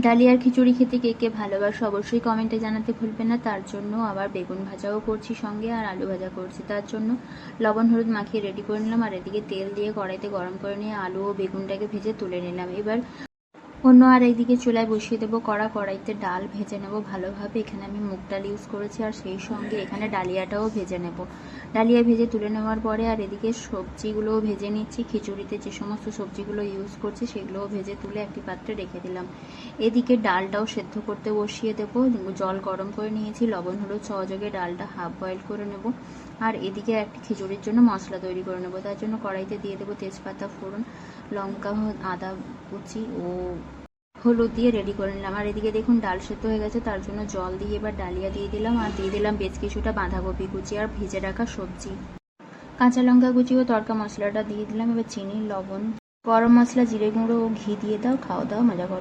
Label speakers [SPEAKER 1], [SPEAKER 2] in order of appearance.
[SPEAKER 1] ডালিয়ার খিচুড়ি খেতে কে কে ভালোবাসো অবশ্যই কমেন্টে জানাতে ভুলবে না। তার জন্য আবার বেগুন ভাজাও করছি সঙ্গে, আর আলু ভাজা করছি। তার জন্য লবণ হলুদ মাখিয়ে রেডি করে নিলাম, আর এদিকে তেল দিয়ে কড়াইতে গরম করে নিয়ে আলু ও বেগুনটাকে ভেজে তুলে নিলাম। এবার অন্য আর একদিকে চুলায় বসিয়ে দেবো কড়াইতে ডাল ভেজে নেব ভালোভাবে। এখানে আমি মুগ ডাল ইউজ করেছি, আর সেই সঙ্গে এখানে ডালিয়াটাও ভেজে নেব। ডালিয়া ভেজে তুলে নেওয়ার পরে আর এদিকে সবজিগুলোও ভেজে নিচ্ছি। খিচুড়িতে যে সমস্ত সবজিগুলো ইউজ করছি সেগুলোও ভেজে তুলে একটি পাত্রে রেখে দিলাম। এদিকে ডালটাও সেদ্ধ করতে বসিয়ে দেবো। জল গরম করে নিয়েছি, লবণ হলুদ সহযোগে ডালটা হাফ বয়েল করে নেব। আর এদিকে একটি খিচুড়ির জন্য মশলা তৈরি করে নেব। তার জন্য কড়াইতে দিয়ে দেবো তেজপাতা ফোড়ন, লঙ্কা, আদা কুচি ও হলুদ দিয়ে রেডি করে নিলাম। আর এদিকে দেখুন ডাল সেদ্ধ হয়ে গেছে, তার জন্য জল দিয়ে এবার ডালিয়া দিয়ে দিলাম, আর দিয়ে দিলাম বেশ কিছুটা বাঁধাকপি কুচি আর ভেজে রাখা সবজি, কাঁচা লঙ্কা কুচি ও তড়কা মশলাটা দিয়ে দিলাম। এবার চিনি, লবণ, গরম মশলা, জিরে গুঁড়ো ও ঘি দিয়ে দাও, খাওয়া দাওয়া মজা করো।